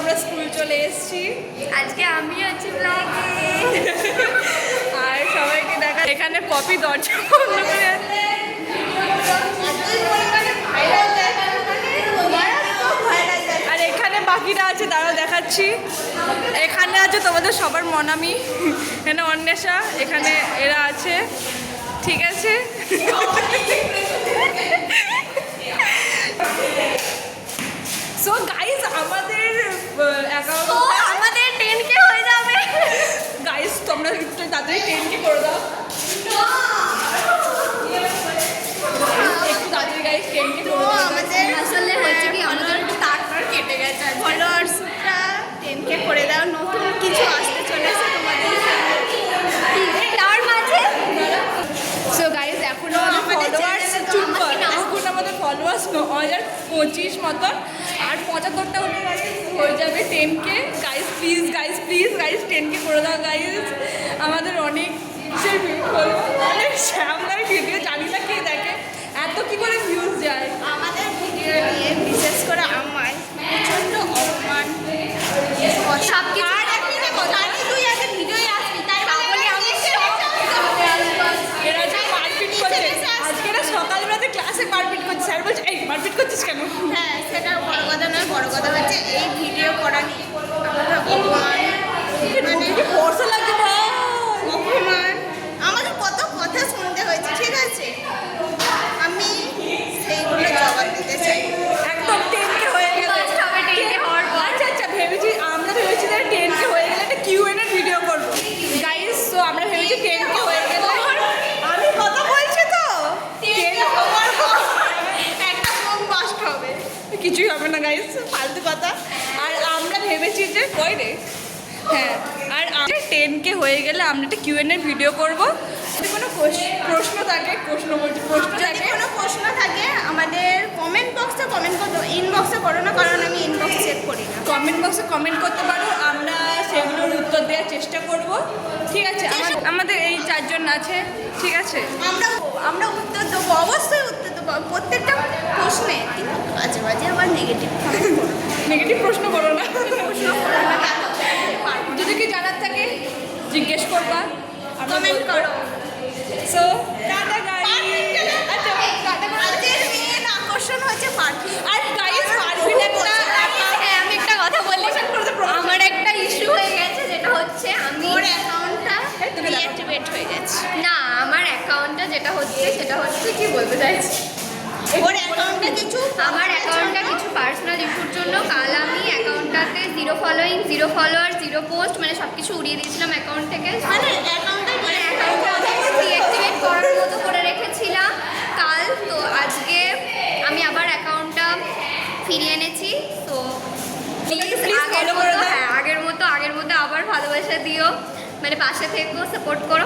আমরা স্কুল চলে এসেছি। আজকে আমি আছি ব্লগে আর সবাইকে দেখা। এখানে পপি দরজা বন্ধ করে আর এখানে বাকিরা আছে, তারা দেখাচ্ছি। এখানে আছে তোমাদের সবার মনামি, এখানে অন্বেষা, এখানে এরা আছে, ঠিক আছে। সো গাইস আমাদের আমাদের 10K হয়ে যাবে। গাইস তোমরা একটু তাড়াতাড়ি 10K করে দাও, একটু তাড়াতাড়ি গাইস 10K করে দাও। আমাদের আসলে হচ্ছে কি আমাদের তারপর কেটে গেছে, ফলোয়ার্সটা 10K করে দাও। নতুন কিছু আসতে চলেছে তোমাদের তার মাঝে। সো গাইস এখন আমাদের ফলোয়ার্স চুপ কর, এখন আমাদের ফলোয়ার্স 9,025 মতন, আর 75টা হলে হয়ে যাবে 10K। Guys please guys please guys 10K করে দাও গাইস। আমাদের অনেক অনেক শ্যামলার ভিডিও, জানি না কে দেখে, এত কি করে ভিউজ যায় আমাদের ভিডিও নিয়ে বিশেষ করে আমার প্রচণ্ড অপমান সব কিছু। আর একটা কথা, আমি তুই আগে ভিডিওই আসবি, তাই বলে আমি এরা যে মারপিট করছে আজকে, এরা সকালবেলাতে ক্লাসে মারপিট করছে, স্যার বলছে এই মারপিট করছিস কেন? হ্যাঁ, সেটা বড় কথা নয়, বড় কথা হচ্ছে এই ভিডিও করা নিয়ে আমাদের অপমান, মানে ভরসা লাগে ভাই। অপমান, আমাদের কত কথা শুনতে হয়েছে, ঠিক আছে? আমি সেইগুলো জবাব দিতে চাই। একদম 10K হয়ে গেলে আচ্ছা আচ্ছা ভেবেছি, আমরা ভেবেছি যে 10K হয়ে গেলে একটা Q&A ভিডিও করবো গাইস। সো আমরা ভেবেছি 10K হয়ে গেলে, আমি কথা বলছি তো 10K একটা ফোন বাস্ট হবে, কিছুই হবে না গাইস, ফালতু কথা। আর আমরা ভেবেছি যে কই রে, হ্যাঁ, আর 10K হয়ে গেলে আমরা একটা Q&A ভিডিও করবো। যদি কোনো প্রশ্ন থাকে, প্রশ্ন যদি থাকে, কোনো প্রশ্ন থাকে আমাদের কমেন্ট বক্সে কমেন্ট করো, ইনবক্সে করো না, কারণ আমি ইনবক্স চেক করি না। কমেন্ট বক্সে কমেন্ট করতে পারো, আমরা সেগুলোর উত্তর দেওয়ার চেষ্টা করব, ঠিক আছে? আমাদের এই 4 জন আছে, ঠিক আছে? আমরা উত্তর দেবো, অবশ্যই উত্তর দেবো প্রত্যেকটা প্রশ্নে, কিন্তু মাঝে মাঝে আবার নেগেটিভ নেগেটিভ প্রশ্ন করো না। প্রশ্ন করো না, যদি কি জানার থাকে জিজ্ঞেস করবা, কমেন্ট করো। So tata guys. আচ্ছা টাটা গাইস। আজকের মেন আকর্ষণ হচ্ছে পাখি। আর গাইস পারভিন একটা হ্যাঁ, আমি একটা কথা বলি, আমার একটা ইস্যু হয়ে গেছে, যেটা হচ্ছে ওর অ্যাকাউন্টটা ডিঅ্যাক্টিভেট হয়ে গেছে। না, আমার অ্যাকাউন্টটা যেটা হচ্ছে সেটা হচ্ছে কি বলতে চাইছি, ওর অ্যাকাউন্টটা আমার অ্যাকাউন্টটা কিছু পার্সোনাল ইস্যুর জন্য কাল আমি অ্যাকাউন্টটাতে 0 ফলোয়িং 0 ফলোয়ার 0 পোস্ট, মানে সব কিছু উড়িয়ে দিয়েছিলাম অ্যাকাউন্ট থেকে। মানে অ্যাকাউন্টটা ডিঅ্যাক্টিভেট করার মতো করে রেখেছিলাম কাল। তো আজকে আমি আবার অ্যাকাউন্টটা ফিরিয়ে এনেছি। তো প্লিজ আগের মতো আবার ভালোবাসা দিও, মানে পাশে থেকো, সাপোর্ট করো।